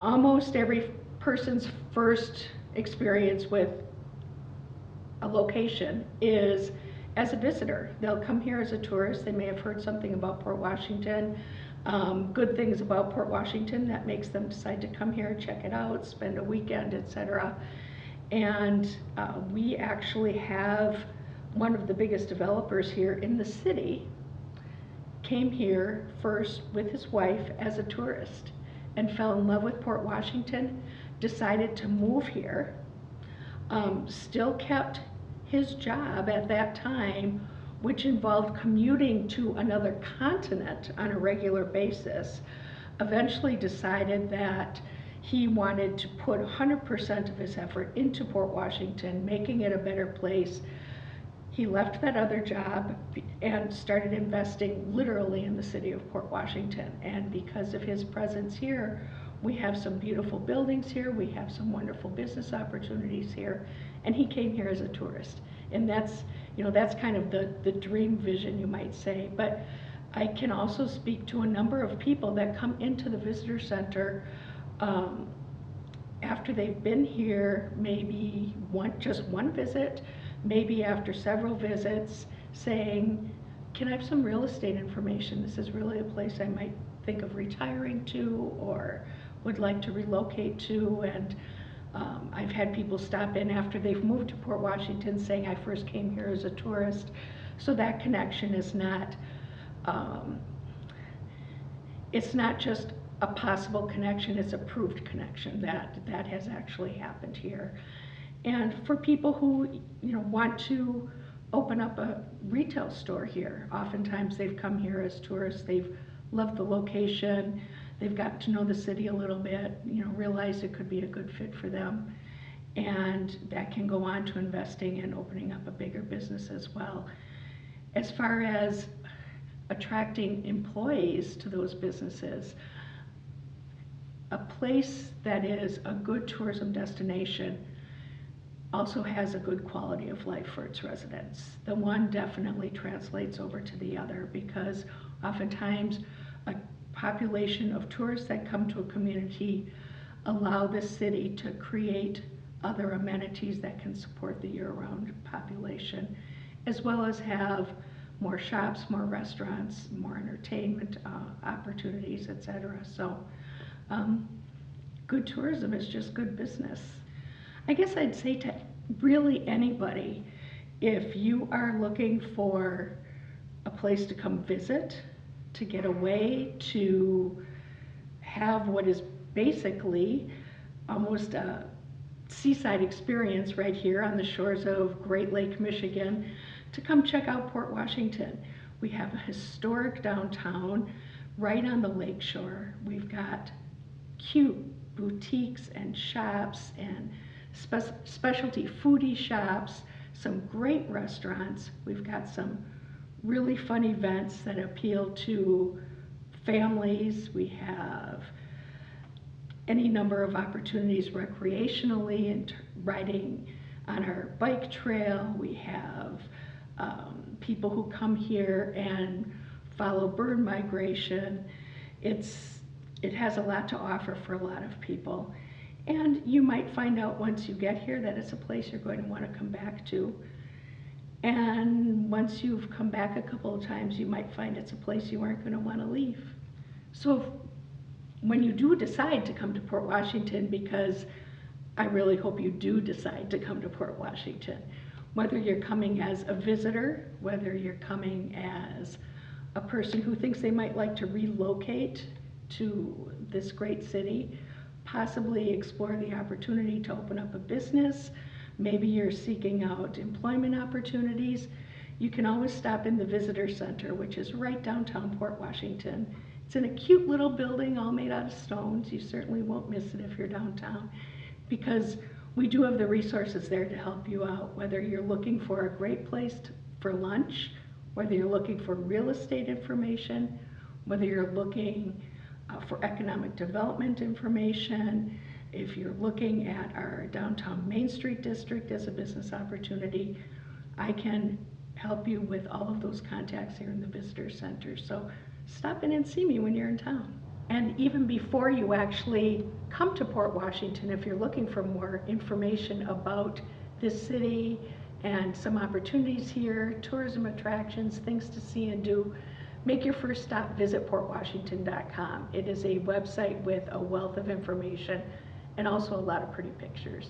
almost every person's first experience with a location is as a visitor. They'll come here as a tourist. They may have heard something about Port Washington, good things about Port Washington that makes them decide to come here, check it out, spend a weekend, etc. And we actually have one of the biggest developers here in the city came here first with his wife as a tourist and fell in love with Port Washington, decided to move here, still kept his job at that time, which involved commuting to another continent on a regular basis, eventually decided that he wanted to put 100% of his effort into Port Washington, making it a better place. He left that other job and started investing literally in the city of Port Washington. And because of his presence here, we have some beautiful buildings here, we have some wonderful business opportunities here, and he came here as a tourist. And that's, that's kind of the dream vision, you might say. But I can also speak to a number of people that come into the visitor center after they've been here, maybe just one visit, maybe after several visits, saying, can I have some real estate information? This is really a place I might think of retiring to or would like to relocate to. And I've had people stop in after they've moved to Port Washington saying, I first came here as a tourist. So that connection is not, it's not just a possible connection, it's a proved connection that has actually happened here. And for people who want to open up a retail store here, oftentimes they've come here as tourists, they've loved the location, they've gotten to know the city a little bit, realize it could be a good fit for them, and that can go on to investing and opening up a bigger business as well. As far as attracting employees to those businesses, a place that is a good tourism destination also has a good quality of life for its residents. The one definitely translates over to the other, because oftentimes a population of tourists that come to a community allow the city to create other amenities that can support the year-round population, as well as have more shops, more restaurants, more entertainment opportunities, etc. So good tourism is just good business. I guess I'd say to really anybody, if you are looking for a place to come visit, to get away, to have what is basically almost a seaside experience right here on the shores of Great Lake, Michigan, to come check out Port Washington. We have a historic downtown right on the lake shore. We've got cute boutiques and shops and specialty foodie shops, some great restaurants. We've got some really fun events that appeal to families. We have any number of opportunities recreationally and riding on our bike trail. We have people who come here and follow bird migration. It has a lot to offer for a lot of people. And you might find out once you get here that it's a place you're going to want to come back to. And once you've come back a couple of times, you might find it's a place you aren't going to want to leave. So when you do decide to come to Port Washington, because I really hope you do decide to come to Port Washington, whether you're coming as a visitor, whether you're coming as a person who thinks they might like to relocate to this great city, possibly explore the opportunity to open up a business, maybe you're seeking out employment opportunities, you can always stop in the visitor center, which is right downtown Port Washington. It's in a cute little building all made out of stones. You certainly won't miss it if you're downtown, because we do have the resources there to help you out, whether you're looking for a great place for lunch, whether you're looking for real estate information, whether you're looking for economic development information, if you're looking at our downtown Main Street district as a business opportunity. I can help you with all of those contacts here in the visitor center. So stop in and see me when you're in town. And even before you actually come to Port Washington, if you're looking for more information about this city and some opportunities here, tourism attractions, things to see and do, make your first stop, visit portwashington.com. It is a website with a wealth of information and also a lot of pretty pictures.